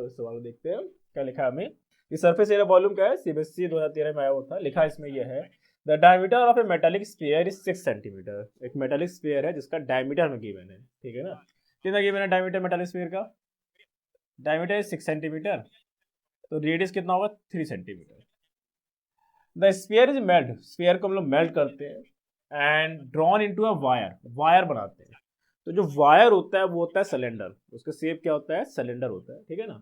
तो सवाल देखते हैं क्या लिखा है हमें। ये सरफेस एरिया वॉल्यूम क्या है, सीबीएसई 2013 में आया हुआ था। लिखा है इसमें ये है the diameter of A metallic sphere is 6 centimetre. एक मेटालिक स्फीयर है जिसका डायमीटर में गिवन है, ठीक है ना। कितना गिवन है डायमीटर मेटालिक स्फीयर का? डायमीटर इज 6 सेंटीमीटर, तो रेडियस कितना होगा 3 centimetre. The sphere is melt, sphere को हम लोग मेल्ट करते हैं and drawn into a wire, wire बनाते हैं। तो जो वायर होता है वो होता है सिलेंडर, उसका शेप क्या होता है, सिलेंडर होता है, ठीक है ना।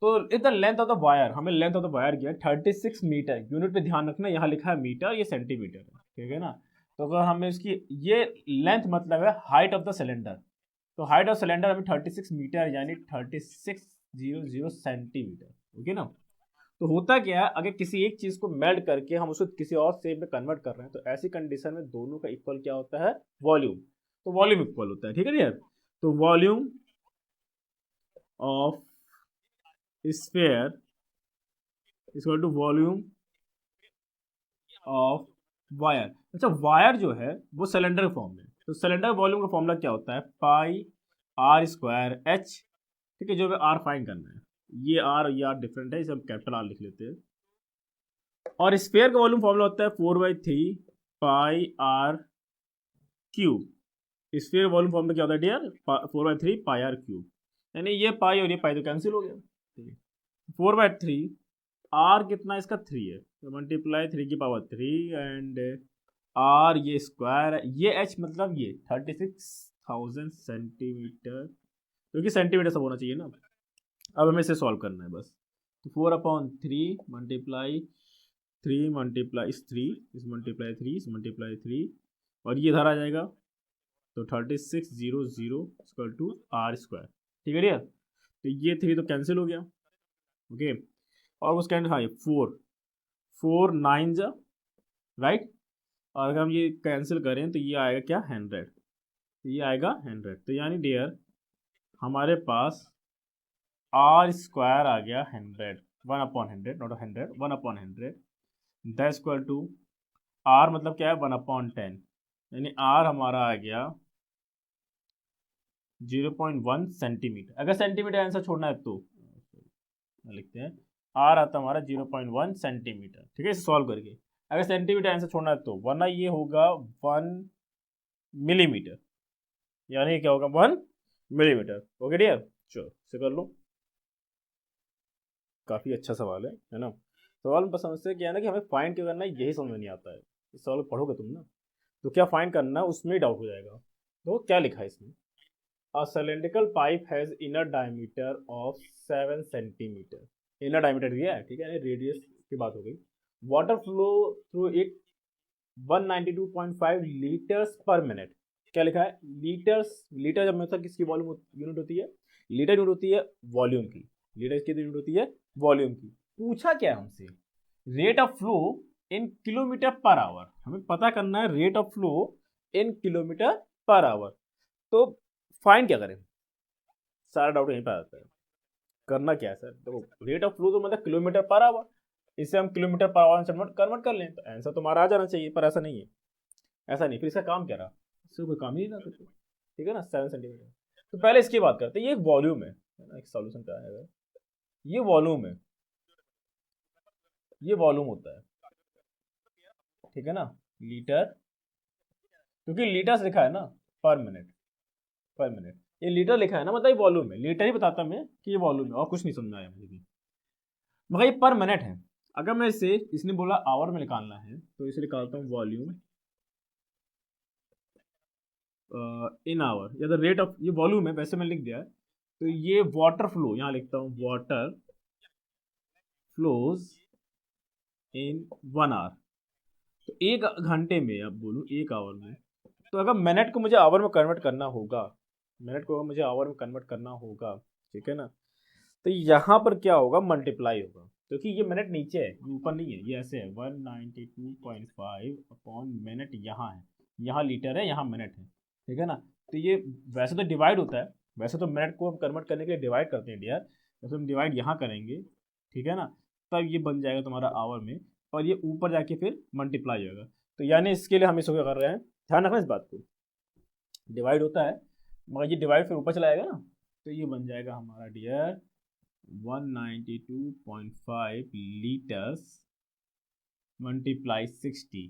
तो is the length of the wire, हमें लेंथ ऑफ द वायर किया 36 मीटर। यूनिट पे ध्यान रखना, यहाँ लिखा है मीटर, ये सेंटीमीटर है, ठीक है ना। तो अगर हमें इसकी ये लेंथ मतलब है हाइट ऑफ द सिलेंडर, तो हाइट ऑफ सिलेंडर हमें 36 मीटर यानी 3600 सेंटीमीटर, ओके ना। तो होता क्या है, अगर किसी एक चीज को मेल्ट करके हम उसको किसी और शेप में कन्वर्ट कर रहे हैं, तो ऐसी कंडीशन में दोनों का इक्वल क्या होता है, वॉल्यूम। तो वॉल्यूम इक्वल होता है, ठीक है ना यार। तो volume of sphere equal to volume of wire. अच्छा, वायर जो है वो सिलेंडर फॉर्म में, तो सिलेंडर वॉल्यूम का फॉर्मूला क्या होता है, पाई आर स्क्वायर एच, ठीक है। जो आर फाइंड करना है, ये आर डिफरेंट है, इसे हम कैपिटल आर लिख लेते हैं। और स्फीयर का वॉल्यूम फॉर्मूला होता है 4/3 pi r cube. Sphere volume formula क्या होता है डियर, 4/3 पाई आर क्यूब, यानी ये पाई और ये पाई तो कैंसिल हो गया। 4/3 आर कितना इसका 3 है, तो मल्टीप्लाई 3 की पावर 3 एंड आर ये स्क्वायर है, ये एच मतलब ये 36,000 सेंटीमीटर, क्योंकि सेंटीमीटर सब होना चाहिए ना। अब हमें इसे सॉल्व करना है बस। तो 4/3 मल्टीप्लाई 3 मल्टीप्लाई 3 इस मल्टीप्लाई 3 इस मल्टीप्लाई 3 और ये इधर आ जाएगा, तो 3600 इक्वल टू आर स्क्वायर, ठीक है डियर। तो ये 3 तो कैंसिल हो गया, ओके। और उसके अंदर हाँ 4 9 जा राइट, और अगर हम ये कैंसिल करें तो ये आएगा क्या 100, तो ये आएगा 100। तो यानी डियर हमारे पास आर स्क्वायर आ गया 100, 1/100 not 100, 1/100 that equal to R मतलब क्या है 1/10, यानी आर हमारा आ गया 0.1 सेंटीमीटर। अगर सेंटीमीटर आंसर छोड़ना है तो लिखते हैं आर आता हमारा 0.1 सेंटीमीटर, ठीक है, इसे सॉल्व करके। अगर सेंटीमीटर आंसर छोड़ना है तो, वरना ये होगा 1 मिलीमीटर, यानी क्या होगा 1 मिलीमीटर, ओके डियर। चलो इसे कर लो, काफी अच्छा सवाल है ना। सवाल में समझते क्या है ना कि हमें फाइंड क्यों करना है, यही समझ में नहीं आता है। इस सवाल को पढ़ोगे तुम ना, तो क्या फाइंड करना है उसमें ही डाउट हो जाएगा। तो क्या लिखा है इसमें, A cylindrical pipe has inner diameter of 7 centimetre, inner diameter दिया है, ठीक है, रेडियस की बात हो गई। Water flow through it 192.5 litres पर मिनट। क्या लिखा है, लीटर्स, लीटर जब मतलब किसकी वॉल्यूम यूनिट होती है, लीटर यूनिट होती है वॉल्यूम की, लीटर की यूनिट होती है वॉल्यूम की। पूछा क्या है हमसे, rate of flow in kilometre per our, हमें पता करना है rate of flow in kilometre per our. तो फाइंड क्या करें, सारा डाउट यहीं पर आता है। करना क्या है सर, देखो रेट ऑफ फ्लो तो मतलब किलोमीटर पर आवर, इसे हम किलोमीटर पर आवर कन्वर्ट कर लें, तो आंसर तुम्हारा आ जाना चाहिए, पर ऐसा नहीं है, ऐसा नहीं। फिर इसका काम क्या रहा, इसका कोई काम ही नहीं रहा, ठीक है ना, 7 सेंटीमीटर। तो पहले इसकी बात करते हैं, ये एक वॉल्यूम है ना, एक सॉल्यूशन क्या है, ये वॉल्यूम है, ये वॉल्यूम होता है, ठीक है ना, लीटर, क्योंकि लीटर लिखा है ना पर मिनट, पर मिनट ये लीटर लिखा है ना, मतलब ये वॉल्यूम है, लीटर ही बताता मैं कि ये वॉल्यूम है, और कुछ नहीं समझा है मुझे भी, मगर ये पर मिनट है। अगर मैं इसे, इसने बोला आवर में निकालना है, तो इसे निकालता हूँ वॉल्यूम इन आवर, या द रेट ऑफ, ये वॉल्यूम है वैसे मैं लिख दिया है, तो ये वाटर फ्लो, यहाँ लिखता हूँ वाटर फ्लोज इन 1 आवर, तो 1 घंटे में, अब बोलूँ 1 आवर में, तो अगर मिनट को मुझे आवर में कन्वर्ट करना होगा, मिनट को मुझे आवर में कन्वर्ट करना होगा, ठीक है ना, तो यहाँ पर क्या होगा, मल्टीप्लाई होगा, क्योंकि ये मिनट नीचे है, ये ऊपर नहीं है, ये ऐसे है 192.5 अपॉन मिनट, यहाँ है, यहाँ लीटर है, यहाँ मिनट है, ठीक है ना। तो ये वैसे तो डिवाइड होता है, वैसे तो मिनट को हम कन्वर्ट करने के लिए डिवाइड करते हैं डियर, वैसे हम डिवाइड यहाँ करेंगे, ठीक है ना, तब ये बन जाएगा तुम्हारा आवर में, और ये ऊपर जाके फिर मल्टीप्लाई होगा। तो यानी इसके लिए हम इसको क्या कर रहे हैं, ध्यान रखना इस बात को, डिवाइड होता है, मगर ये डिवाइड फिर ऊपर चला जाएगा ना, तो ये बन जाएगा हमारा डियर 192.5 लीटर्स मल्टीप्लाई 60,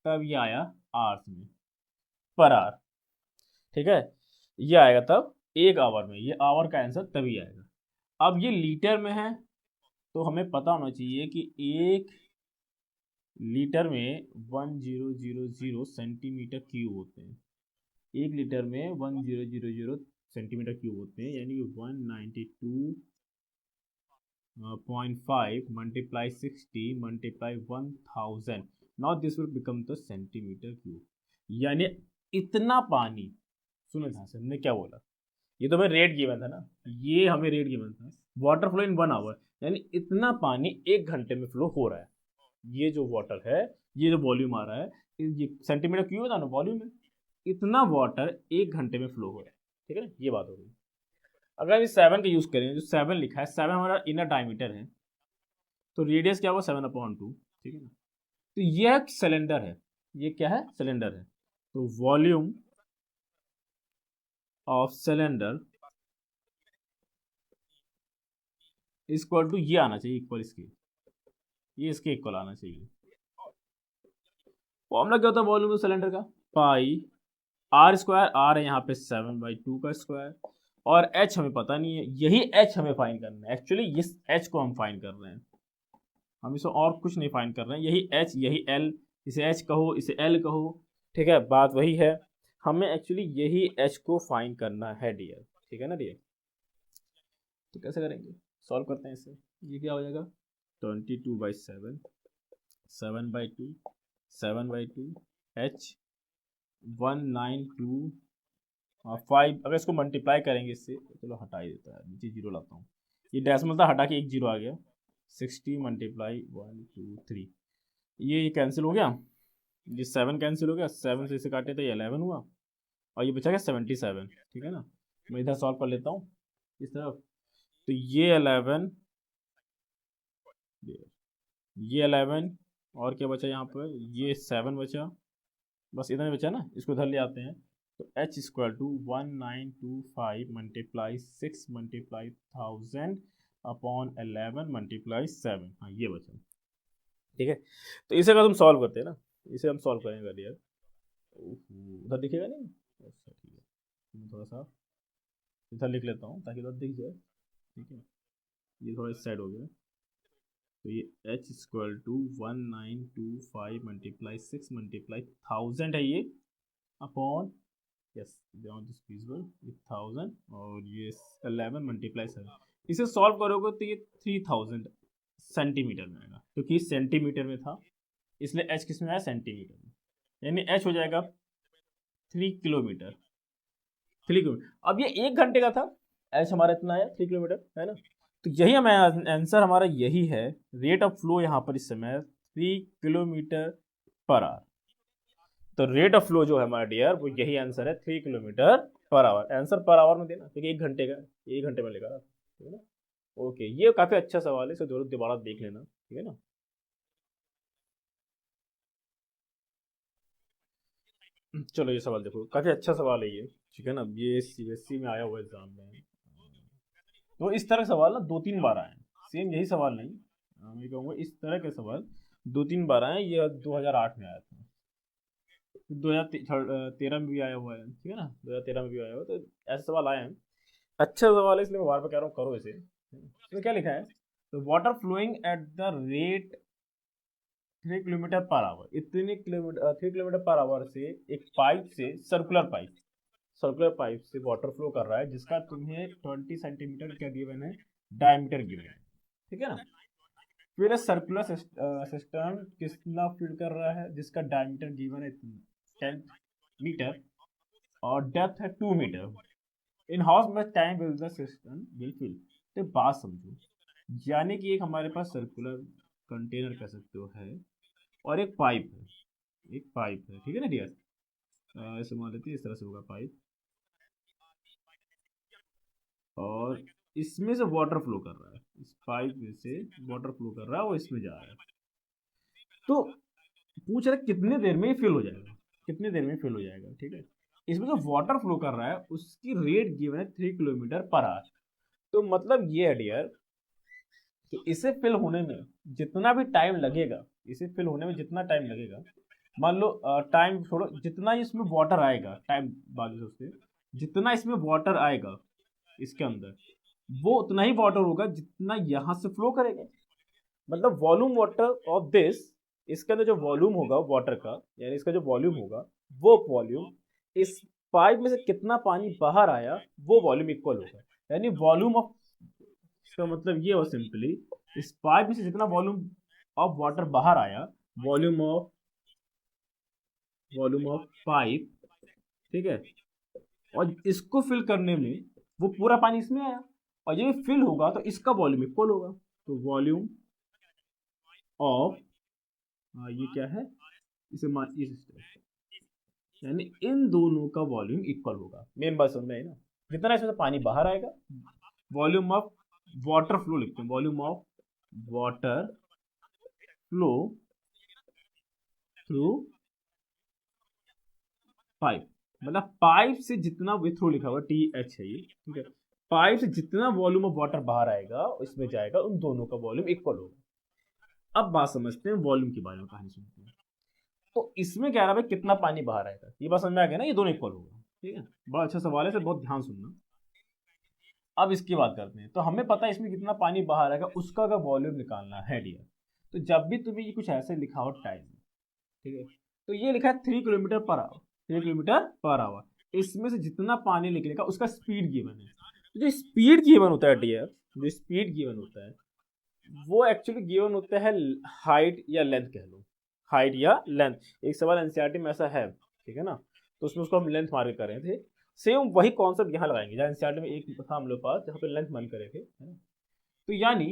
तब ये आया आवर्स में पर आवर। ठीक है, ये आएगा तब 1 आवर में, ये आवर का आंसर तभी आएगा। अब ये लीटर में है तो हमें पता होना चाहिए कि 1 लीटर में 1000 सेंटीमीटर क्यूब होते हैं। 1 लीटर में 1000 सेंटीमीटर क्यूब होते हैं, यानी कि 192.5 multiply 60 multiply 1000। Now this will become the centimetre cube, यानी इतना पानी। सुनो ध्यान से, हमने क्या बोला, ये तो हमें रेट गिवन था ना, ये हमें रेट गिवन था वाटर फ्लो इन 1 आवर, यानी इतना पानी 1 घंटे में फ्लो हो रहा है। ये जो वाटर है, ये जो वॉल्यूम आ रहा है, ये सेंटीमीटर क्यूब है ना, वॉल्यूम है, इतना वाटर 1 घंटे में फ्लो हो रहा है। ठीक है ना, ये बात हो गई। अगर इस 7 का यूज करें, जो 7 लिखा है, 7 हमारा इनर डायमीटर है, तो रेडियस क्या हुआ 7/2। ठीक है ना, तो यह सिलेंडर है, ये क्या है, सिलेंडर है। तो volume of cylinder equal to ये आना चाहिए, इक्वल इसके, ये इसके इक्वल आना चाहिए। फॉर्मूला क्या होता है वॉल्यूम ऑफ सिलेंडर का, पाई आर स्क्वायर, आर है यहाँ पे 7/2 का स्क्वायर, और एच हमें पता नहीं है, यही एच हमें फाइंड करना है। एक्चुअली इस एच को हम फाइंड कर रहे हैं, हम इसे और कुछ नहीं फाइंड कर रहे हैं, यही एच यही एल, इसे एच कहो इसे एल कहो, ठीक है, बात वही है। हमें एक्चुअली यही एच को फाइंड करना है डियर। ठीक है ना डियर, तो कैसे करेंगे, सॉल्व करते हैं इसे। ये क्या हो जाएगा 22/7, 7/2, 7/2 एच 192.5। अगर इसको मल्टीप्लाई करेंगे इससे, चलो हटा ही देता है, नीचे जीरो लाता हूँ, ये डेसिमल था, हटा के एक जीरो आ गया। 60 मल्टीप्लाई 1 2 3, ये कैंसिल हो गया, ये 7 कैंसिल हो गया, 7 से इसे काटे तो ये 11 हुआ, और ये बचा गया 77। ठीक है ना, मैं इधर सॉल्व कर लेता हूँ इस तरफ, तो ये 11, ये 11, और क्या बचा यहाँ पर, ये 7 बचा, बस इधर बचा ना, इसको इधर ले आते हैं। तो H equal to 1925 multiply 6 multiply 1000/11 multiply 7, हाँ ये बचा। ठीक है, तो इसे अगर हम सॉल्व करते हैं ना, इसे हम सॉल्व करेंगे डियर, उधर दिखेगा नहीं, अच्छा ठीक है, मैं थोड़ा सा इधर लिख लेता हूँ ताकि उधर दिख जाए। ठीक है, ये थोड़ा इस साइड हो गया, तो ये H equal to 1925 multiply 6 multiply 1000 है ये, upon yes beyond this visual with 1000, और ये 11 मल्टीप्लाई 7। इसे सॉल्व करोगे तो ये 3000 सेंटीमीटर में आएगा, क्योंकि सेंटीमीटर में था इसलिए एच किस में आया, सेंटीमीटर में, यानी एच हो जाएगा 3 किलोमीटर। 3 किलोमीटर, अब ये 1 घंटे का था, एच हमारा इतना आया 3 किलोमीटर, है ना। तो यही हमारा आंसर, हमारा यही है, रेट ऑफ फ्लो यहाँ पर इस समय 3 किलोमीटर पर आवर। तो रेट ऑफ फ्लो जो है हमारा डियर, वो यही आंसर है, 3 kilometre per our. Answer per hour में देना, क्योंकि 1 घंटे का, 1 घंटे में लेगा, ठीक है ना। ओके, ये काफी अच्छा सवाल है, इसे जरूर दोबारा देख लेना, ठीक है ना। चलो ये सवाल देखो, काफी अच्छा सवाल है ये, ठीक है ना, ये सीबीएसई में आया हुआ एग्जाम में। तो इस तरह के सवाल ना 2-3 बार आए, सेम यही सवाल नहीं, मैं कहूँगा इस तरह के सवाल 2-3 बार आए। ये 2008 में आया था, 2013 में भी आया हुआ है, ठीक है ना, 2013 में भी आया हुआ, तो ऐसे सवाल आए हैं। अच्छा सवाल है, इसलिए मैं बार बार कह रहा हूँ करो इसे। इसमें क्या लिखा है, तो water flowing at the rate 3 kilometre per hour, इतने किलोमीटर 3 किलोमीटर पर आवर से एक पाइप से, सर्कुलर पाइप से वाटर फ्लो कर रहा है, जिसका तुम्हें 20 सेंटीमीटर क्या गिवन है, डायमीटर गिवन है, ठीक है ना। फिर सर्कुलर सिस्टम कितना फीड कर रहा है, जिसका डायमीटर गिवन है 10 मीटर और डेप्थ है 2 metre. In how much time will the system will fill. तो बात समझो, यानी कि एक हमारे पास सर्कुलर कंटेनर कह सकते हो है, और एक पाइप है, एक पाइप है, ठीक है ना डियर। ऐसे मान लेते हैं, इस तरह से होगा पाइप, और इसमें से वाटर फ्लो कर रहा है, इस पाइप में से वाटर फ्लो कर रहा है, वो इसमें जा रहा है। तो पूछ रहा है कितने देर में फिल हो जाएगा, कितने देर में फिल हो जाएगा, ठीक है। इसमें जो वाटर फ्लो कर रहा है उसकी रेट गिवन है 3 किलोमीटर पर आवर। तो मतलब ये है डियर, तो इसे फिल होने में जितना भी टाइम लगेगा, इसे फिल होने में जितना टाइम लगेगा, मान लो टाइम छोड़ो, जितना इसमें वाटर आएगा, टाइम बाजू से उससे जितना इसमें वाटर आएगा इसके अंदर, वो उतना ही वाटर होगा जितना यहाँ से फ्लो करेगा। मतलब वॉल्यूम वाटर ऑफ दिस, इसके अंदर जो वॉल्यूम होगा वाटर का, यानी इसका जो वॉल्यूम होगा, वो वॉल्यूम इस पाइप में से कितना पानी बाहर आया वो वॉल्यूम इक्वल होगा। यानी वॉल्यूम ऑफ, इसका मतलब ये हो सिंपली, इस पाइप में से जितना वॉल्यूम ऑफ वाटर बाहर आया, वॉल्यूम ऑफ पाइप, ठीक है, और इसको फिल करने में वो पूरा पानी इसमें आया, और जब फिल होगा तो इसका वॉल्यूम इक्वल होगा। तो वॉल्यूम ऑफ, ये क्या है, इसे मान इस, यानी इन दोनों का वॉल्यूम इक्वल होगा। मेन बात समझ में आई ना, जितना इसमें से पानी बाहर आएगा, वॉल्यूम ऑफ वाटर फ्लो लिखते हैं, volume of water flow through pipe, मतलब पाइप से जितना, थ्रू लिखा हुआ TH है ये, ठीक है, पाइप से जितना वॉल्यूम ऑफ वाटर बाहर आएगा इसमें जाएगा, उन दोनों का वॉल्यूम इक्वल होगा। अब बात समझते हैं वॉल्यूम के बारे में, कहानी सुनते हैं। तो इसमें कह रहा है कितना पानी बाहर आएगा, ये बात समझ में आ गया ना, ये दोनों इक्वल होगा, ठीक है, बड़ा अच्छा सवाल है, बहुत ध्यान सुनना। अब इसकी बात करते हैं। तो हमें पता है इसमें कितना पानी बाहर आएगा, उसका अगर वॉल्यूम निकालना है डियर, तो जब भी तुम्हें ये कुछ ऐसे लिखा हो टाइम, ठीक है, तो ये लिखा है 3 kilometre per our, 3 kilometre per our, इसमें से जितना पानी निकलेगा उसका स्पीड गिवन है। तो जो स्पीड गिवन होता है डियर, जो स्पीड गिवन होता है वो एक्चुअली गिवन होता है हाइट या लेंथ कह लो, हाइट या लेंथ। एक सवाल एनसीईआरटी में ऐसा है, ठीक है ना, तो उसमें उसको हम लेंथ मार्क कर रहे थे। सेम वही कॉन्सेप्ट यहाँ लगाएंगे, जहाँ एनसीईआरटी में एक था हम लोग पास जहाँ पे लेंथ मान करे थे, है ना। तो यानी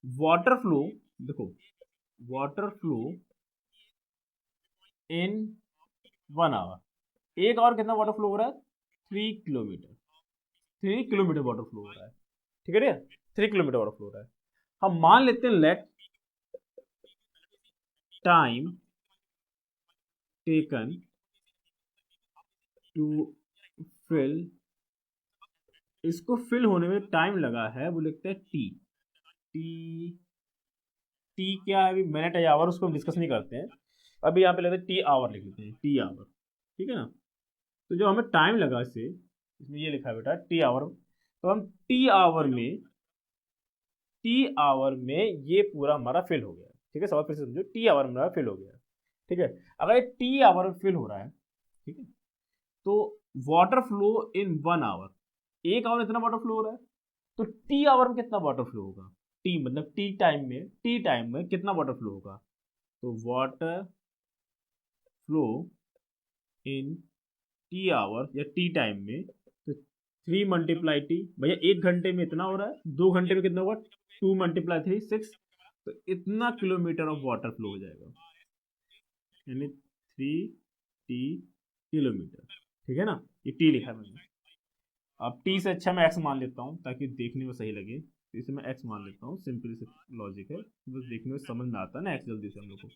वाटर फ्लो, देखो water flow in 1 hour, 1 hour कितना वाटर फ्लो हो रहा है, 3 किलोमीटर, 3 किलोमीटर वाटर फ्लो हो रहा है, ठीक है, 3 किलोमीटर वाटर फ्लो हो रहा है। हम मान लेते हैं let time taken to fill, इसको फिल होने में टाइम लगा है, वो लिखते हैं टी, टी, टी क्या है, अभी मिनट या आवर उसको हम डिस्कस नहीं करते हैं, अभी यहाँ पे लेते हैं टी आवर लिख लेते हैं, टी आवर, ठीक है ना। तो जो हमें टाइम लगा इसे, इसमें ये लिखा है बेटा टी आवर, तो हम टी आवर में ये पूरा हमारा फिल हो गया, ठीक है, सवाल फिर से समझो, टी आवर में हमारा फिल हो गया, ठीक है। अगर टी आवर में फिल हो रहा है, ठीक है, तो water flow in 1 hour, 1 hour इतना वाटर फ्लो हो रहा है, तो टी आवर में कितना वाटर फ्लो होगा, टी मतलब टी टाइम में कितना वाटर फ्लो होगा, तो water flow in T hour या टी टाइम में, तो 3 मल्टीप्लाई टी, भैया 1 घंटे में इतना हो रहा है, 2 घंटे में कितना होगा, 2 मल्टीप्लाई 3 6, तो इतना किलोमीटर ऑफ वाटर फ्लो हो जाएगा, यानी 3 किलोमीटर, ठीक है ना, ये टी लिखा है मैंने। अब टी से अच्छा मैं एक्स मान लेता हूँ ताकि देखने में सही लगे, तो इसे मैं एक्स मान लेता हूँ, सिंपल से लॉजिक है, बस देखने में समझ में आता है ना एक्स, जल्दी से हम लोग को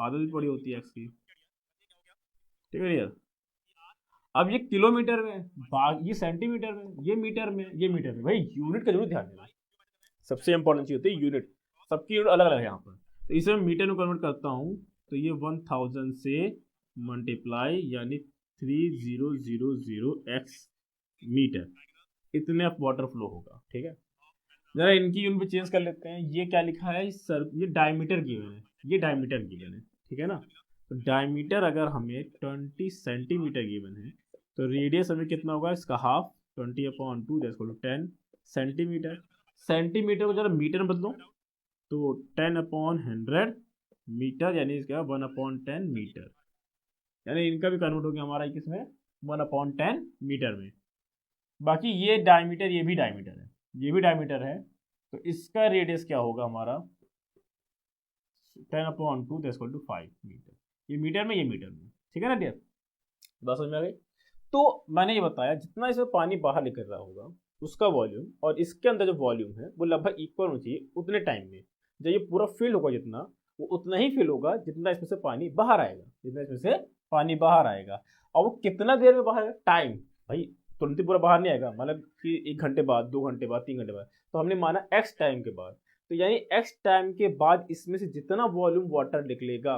आदत भी पड़ी होती है एक्स की, ठीक है यार। अब ये किलोमीटर में, ये सेंटीमीटर में, ये मीटर में, ये मीटर में, भाई यूनिट का जरूर ध्यान देना, सबसे इंपॉर्टेंट चीज होती है यूनिट, सबकी यूनिट अलग अलग है यहाँ पर। तो इसे मैं मीटर में कन्वर्ट करता हूँ, तो ये 1000 से मल्टीप्लाई, यानी 3000 x मीटर, इतने वाटर फ्लो होगा, ठीक है। जरा इनकी यूनिट चेंज कर लेते हैं, ये क्या लिखा है सर, ये डायमीटर गिवन है, ये डायमीटर गिवन है, ठीक है ना। तो डायमीटर अगर हमें 20 सेंटीमीटर गिवन है, तो रेडियस हमें कितना होगा, इसका हाफ, 20/2 10 सेंटीमीटर, सेंटीमीटर को जरा मीटर में बदलो, तो 10/100 मीटर, यानी इसका 1/10 मीटर, यानी इनका भी कन्वर्ट हो गया हमारा किसमें, 1/10 मीटर में। बाकी ये डायमीटर, ये भी डायमीटर है, ये भी डायमीटर है, तो इसका रेडियस क्या होगा हमारा, 10/2 5 मीटर, ये मीटर में, ये मीटर में, ठीक है ना डियर, बात समझ में आ गई। तो मैंने ये बताया जितना इसमें पानी बाहर निकल रहा होगा उसका वॉल्यूम, और इसके अंदर जो वॉल्यूम है वो लगभग इक्वल होना चाहिए उतने टाइम में, जब ये पूरा फिल होगा जितना, वो उतना ही फिल होगा जितना इसमें से पानी बाहर आएगा, जितना इसमें से पानी बाहर आएगा। और वो कितना देर में बाहर आएगा, टाइम, भाई तुरंत ही पूरा बाहर नहीं आएगा, मतलब कि 1 घंटे बाद, 2 घंटे बाद, 3 घंटे बाद, तो हमने माना एक्स टाइम के बाद, तो यानी x टाइम के बाद इसमें से जितना वॉल्यूम वाटर निकलेगा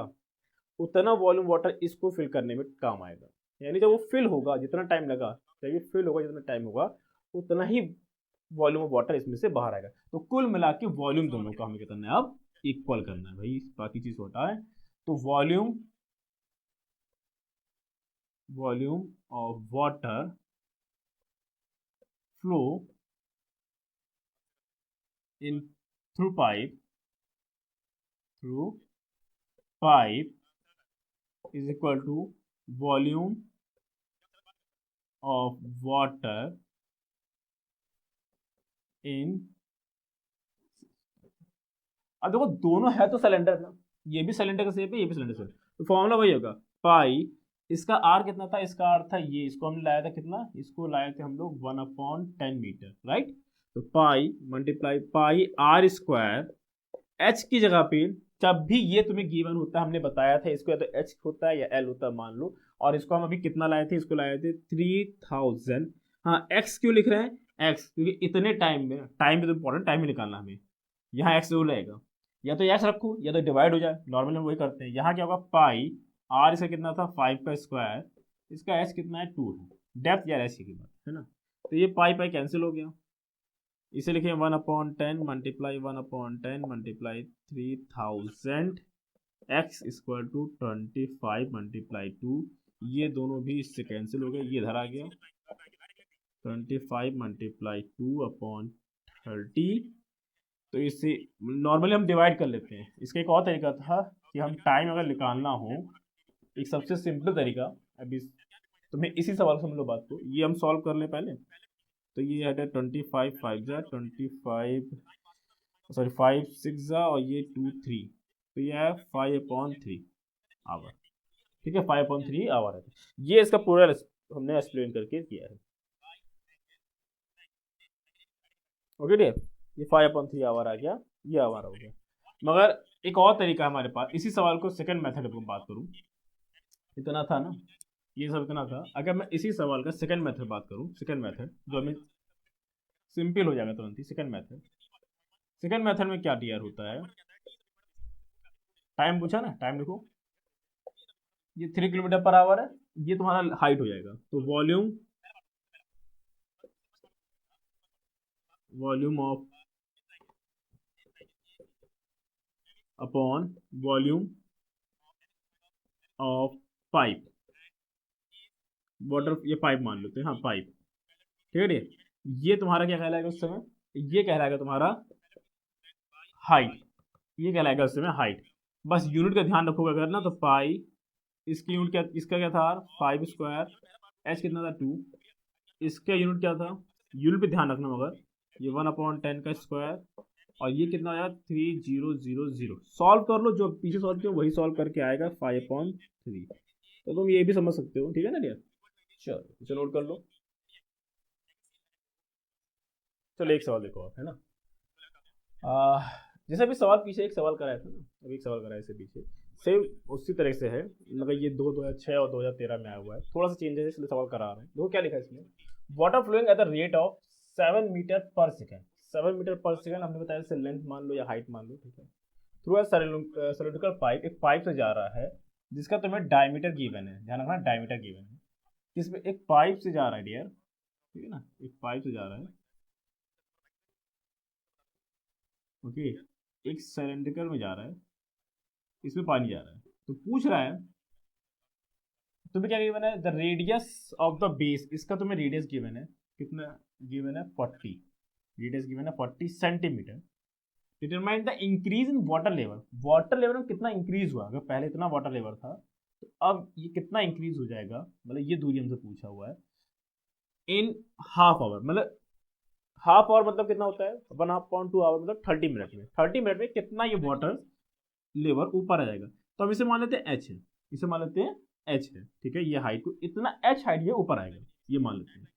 उतना वॉल्यूम वाटर इसको फिल करने में काम आएगा। यानी जब वो फिल होगा, जितना टाइम लगा, जब ये फिल होगा जितना टाइम होगा उतना ही वॉल्यूम ऑफ वाटर इसमें से बाहर आएगा। तो कुल मिला के वॉल्यूम दोनों का हमें क्या करना है, अब इक्वल करना है भाई, बाकी चीज होता है। तो volume of water flow in through pipe is equal to volume of water in, अब देखो दोनों है तो सिलेंडर ना, ये भी सिलेंडर का शेप है, ये भी सिलेंडर शेप, तो फॉर्मूला वही होगा पाई, इसका आर कितना था, इसका आर था ये, इसको हमने लाया था कितना, इसको लाए थे हम लोग 1/10 मीटर, राइट। तो pi multiply pi R square, H की जगह पे जब भी ये तुम्हें गिवन होता है, हमने बताया था इसको या तो एच होता है या एल होता है मान लो, और इसको हम अभी कितना लाए थे, इसको लाए थे 3000। हाँ एक्स क्यों लिख रहे हैं, एक्स क्योंकि इतने टाइम में, टाइम भी तो इंपॉर्टेंट, टाइम ही निकालना हमें, यहाँ एक्स जरूर रहेगा, या तो एक्स रखो या तो डिवाइड हो जाए, नॉर्मल हम वही करते हैं। यहाँ क्या होगा पाई आर, इसका कितना था 5 का स्क्वायर, इसका एच कितना है 2 है, डेप्थ यार एच की बात है ना, तो ये पाई पाई कैंसिल हो गया, इसे लिखे 1/10 multiply 1/10 multiply 3000 X equal to 25 multiply 2, ये दोनों भी इससे कैंसिल हो गए, ये इधर आ गया 25 मल्टीप्लाई 2/30। तो इससे नॉर्मली हम डिवाइड कर लेते हैं। इसका एक और तरीका था कि हम टाइम अगर निकालना हो, एक सबसे सिंपल तरीका, अभी तुम्हें इसी सवाल से हम लोग बात को ये हम सॉल्व कर लें पहले। तो ये है 25 5 जा 25, सॉरी 5 6 जा और ये 2 3, तो ये है 5/3 आवर, ठीक है 5/3 आवर है। ये इसका पूरा हमने एक्सप्लेन करके किया है, ओके ठीक है, ये 5/3 आवर आ गया, ये आवर हो गया। मगर एक और तरीका हमारे पास, इसी सवाल को सेकंड मेथड में बात करूं, इतना था ना, ये सब इतना था, अगर मैं इसी सवाल का सेकंड मेथड बात करूं, सेकंड मेथड जो हमें सिंपल हो जाएगा तुरंत ही। सेकंड मेथड में क्या टीआर होता है, टाइम पूछा ना, टाइम लिखो, ये 3 किलोमीटर पर आवर है, ये तुम्हारा हाइट हो जाएगा, तो volume of upon volume of pipe, water, ये पाइप मान लेते हैं, हाँ पाइप, ठीक है। ये तुम्हारा क्या कहलाएगा उस समय, ये कहलाएगा तुम्हारा हाइट, ये कहलाएगा उस समय हाइट। बस यूनिट का ध्यान रखोगे अगर ना, तो पाई, इसकी यूनिट क्या, इसका क्या था 5 स्क्वायर, एच कितना था 2, इसका यूनिट क्या था, यूनिट पे ध्यान रखना, मगर ये 1/10 का स्क्वायर, और ये कितना आया 3000, सॉल्व कर लो, जो पीछे सॉल्व किया वही सॉल्व करके आएगा 5/3, तो तुम ये भी समझ सकते हो, ठीक है ना डियर। चलो इसे नोट कर लो। चलो एक सवाल देखो आप, है ना, जैसे अभी सवाल पीछे एक सवाल कराया था ना, अभी एक सवाल कराया इससे पीछे, सेम उसी तरह से है, मतलब ये 2006 और 2013 में आया हुआ है, थोड़ा सा चेंज है इसलिए सवाल करा रहे हैं। देखो क्या लिखा है इसमें, water flowing at the rate of 7 metre per second, 7 metre per second हमने बताया, जैसे लेंथ मान लो या हाइट मान लो, ठीक है, थ्रू सिलिंड्रिकल पाइप, एक पाइप से जा रहा है जिसका तुम्हें डायमीटर गिवन है, ध्यान रखना डायमीटर गिवन है, जिसमें एक पाइप से जा रहा है डियर, ठीक है ना, एक पाइप से जा रहा है, ओके, एक सिलेंड्रिकल में जा रहा है, इसमें पानी जा रहा है, तो पूछ रहा है तुम्हें क्या गिवन है, the radius of the base, इसका तुम्हें रेडियस गिवन है, कितना गिवन है 40, रेडियस गिवन है 40 centimetre. Determine the increase in water level, water level में कितना इंक्रीज हुआ, अगर पहले इतना वाटर लेवल था तो अब ये कितना इंक्रीज हो जाएगा, मतलब ये दूरी हमसे पूछा हुआ है, इन हाफ आवर, मतलब हाफ आवर मतलब कितना होता है 1/2 आवर, मतलब 30 मिनट में, 30 मिनट में कितना ये वाटर लेवल ऊपर आ जाएगा। तो हम इसे मान लेते हैं एच है, इसे मान लेते हैं एच है, ठीक है, ये हाइट को इतना एच हाइट ये ऊपर आएगा, ये मान लेते हैं।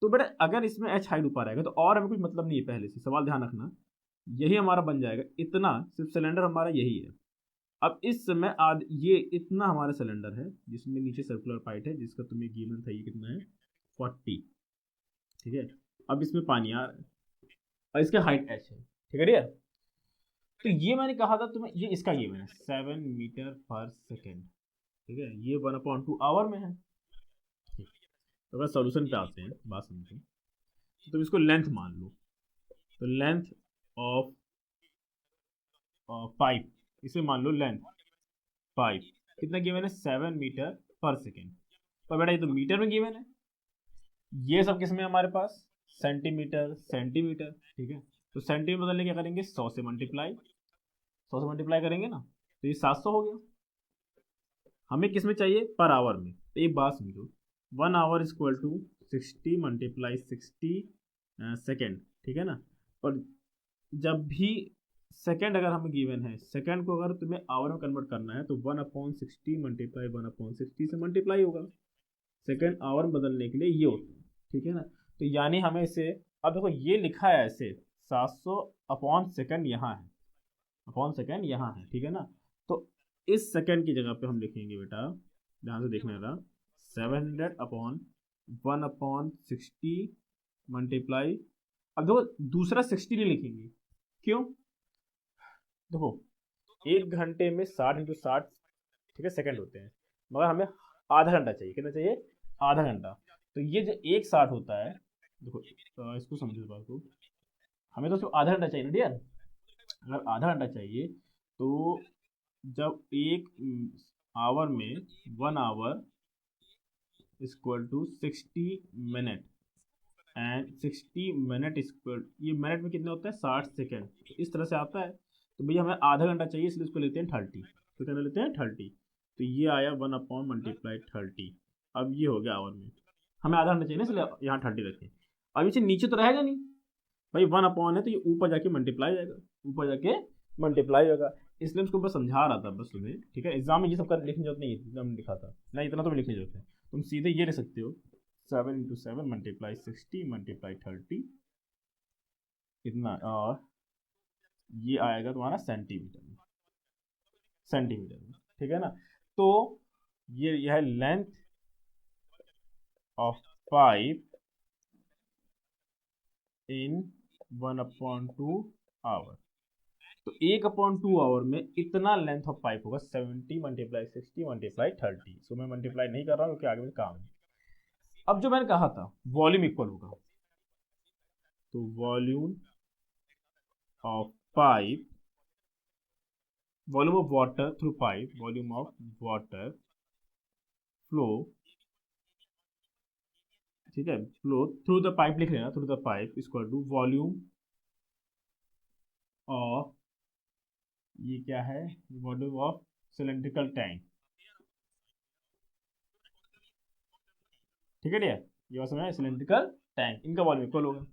तो बेटा अगर इसमें एच हाइट ऊपर आएगा तो और हमें कुछ मतलब नहीं है, पहले से सवाल ध्यान रखना, यही हमारा बन जाएगा इतना, सिर्फ सिलेंडर हमारा यही है। अब इस समय ये इतना हमारा सिलेंडर है जिसमें नीचे सर्कुलर पाइप है, जिसका तुम्हें गिवन था ये कितना है 40, ठीक है। अब इसमें पानी आ रहा है और इसका हाइट एच है, ठीक है डियर। तो ये मैंने कहा था तुम्हें, ये इसका ये मैंने 7 मीटर पर सेकेंड, ठीक है, ये 1/2 आवर में है। तो अगर सॉल्यूशन पे आते हैं, बात समझो, तो तुम इसको लेंथ मान लो। तो लेंथ ऑफ पाइप, इसे मान लो लेंथ पाइप कितना गिवन है, 7 मीटर पर सेकेंड। पर बेटा ये तो मीटर में गिवन है, ये सब किस में हमारे पास, सेंटीमीटर सेंटीमीटर, ठीक है। तो सेंटीमीटर बदलने क्या करेंगे, 100 से मल्टीप्लाई, 100 से मल्टीप्लाई करेंगे ना, तो ये 700 हो गया। हमें किस में चाहिए, पर आवर में। तो एक बात समझो, 1 hour is equal to 60 multiply 60 second, ठीक है ना। और जब भी सेकेंड अगर हमें गिवन है, सेकेंड को अगर तुम्हें आवर में कन्वर्ट करना है, तो 1/60 मल्टीप्लाई 1/60 से मल्टीप्लाई होगा। सेकेंड आवर में बदलने के लिए ये होता है, ठीक है ना। तो यानी हमें इसे, अब देखो ये लिखा है ऐसे 700 अपॉन सेकेंड यहाँ है, अपॉन सेकेंड यहाँ है, ठीक है ना। तो इस सेकेंड की जगह पे हम लिखेंगे बेटा, ध्यान से देखने का, 700 अपॉन 1/60 मल्टीप्लाई, अब देखो दूसरा 60 नहीं लिखेंगे, क्यों, देखो 1 घंटे में 60 × 60, ठीक है, सेकंड होते हैं, मगर हमें आधा घंटा चाहिए, कितना चाहिए, आधा घंटा। तो ये जो 1/60 होता है, देखो इसको समझो इस बात को, हमें तो सिर्फ आधा घंटा चाहिए ना डियर। अगर आधा घंटा चाहिए तो जब 1 आवर में 1 hour equal to 60 minute, and 60 minute equal, ये मिनट में कितना होता है, 60 सेकेंड, इस तरह से आता है। तो भैया हमें आधा घंटा चाहिए, इसलिए इसको लेते हैं 30, तो कितना लेते हैं 30। तो ये आया 1/30। अब ये हो गया आवर में, हमें आधा घंटा चाहिए ना, इसलिए यहाँ 30 रखें। अब इसे नीचे तो रहेगा नहीं भाई, 1 है, तो ये ऊपर जाके मल्टीप्लाई जाएगा, ऊपर जाके मल्टीप्लाई होगा, इसलिए उसको बस समझा रहा था बस तुम्हें, ठीक है। एग्जाम में ये सब कर लिखने जरूरत नहीं है, एग्जाम में लिखा था ना, इतना तो लिखने जरूरत है, तुम सीधे ये लिख सकते हो, 7 × 7 मल्टीप्लाई 60 मल्टीप्लाई 30 कितना, और ये आएगा तुम्हारा सेंटीमीटर में, सेंटीमीटर में, ठीक है ना। तो ये है length of pipe in 1/2 hour. तो 1/2 आवर में इतना लेंथ ऑफ पाइप होगा, 70 मल्टीप्लाई 60 मल्टीप्लाई 30। सो मैं मल्टीप्लाई नहीं कर रहा हूँ क्योंकि आगे में काम है। अब जो मैंने कहा था वॉल्यूम इक्वल होगा, तो volume of pipe, volume of water through pipe, volume of water flow, ठीक है, फ्लो थ्रू द पाइप लिख लेना, through the pipe equal to volume of, ये क्या है, वॉल्यूम ऑफ सिलेंड्रिकल टैंक, ठीक है डियर, ये बात समझ, सिलेंड्रिकल टैंक, इनका वॉल्यूम इक्वल होगा।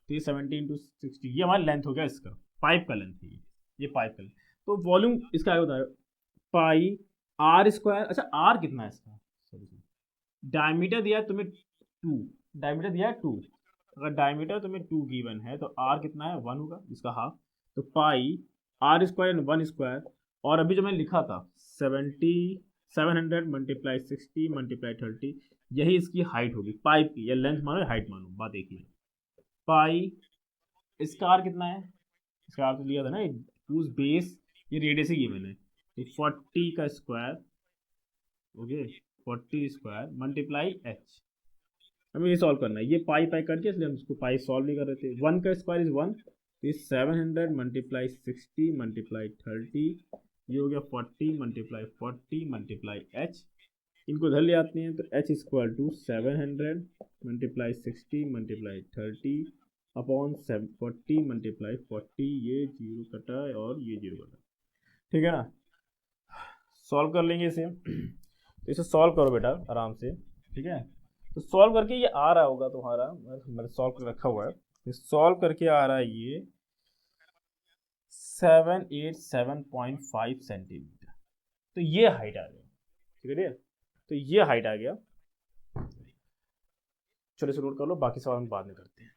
तो ये 70 × 60, ये हमारा लेंथ हो गया, इसका पाइप का लेंथ है ये पाइप का लेंथ। तो वॉल्यूम इसका आगे बताया, पाई आर स्क्वायर, अच्छा आर कितना है इसका, डायमीटर दिया है तुम्हें 2, डायमीटर दिया है 2, अगर डायमीटर तुम्हें 2 गिवन है, तो आर कितना है, 1 होगा, इसका हाफ। तो पाई आर स्क्वायर एंड 1 स्क्वायर, और अभी जो मैंने लिखा था 700 मल्टीप्लाई 60 मल्टीप्लाई 30, यही इसकी हाइट होगी पाइप की, या लेंथ मानो या हाइट मानो, बात एक ही है। पाई, इसका आर कितना है, इसका आर तो लिया था ना, उस बेस, ये रेडियस ही गिवन है, तो 40 का square, okay 40 square multiply H, हमें ये सॉल्व करना है, ये पाई पाई करके, इसलिए हम इसको पाई सॉल्व नहीं कर रहे थे। 1 का स्क्वायर इज 1, तो ये 700 मल्टीप्लाई 60 मल्टीप्लाई 30, ये हो गया 40 मल्टीप्लाई 40 मल्टीप्लाई एच, इनको इधर ले आते हैं, तो H equal to 700 multiply 60 multiply 30 upon 40 multiply 40, ये 0 कटा और ये 0 कटा, ठीक है ना। सॉल्व कर लेंगे इसे, तो इसे सॉल्व करो बेटा आराम से, ठीक है। तो सॉल्व करके ये आ रहा होगा तुम्हारा, मैंने सॉल्व कर रखा हुआ है, सॉल्व करके आ रहा है ये 787.5 सेंटीमीटर। तो ये हाइट आ गया, ठीक है, तो ये हाइट आ गया। चलो इसे नोट कर लो, बाकी सवाल हम बाद में करते हैं।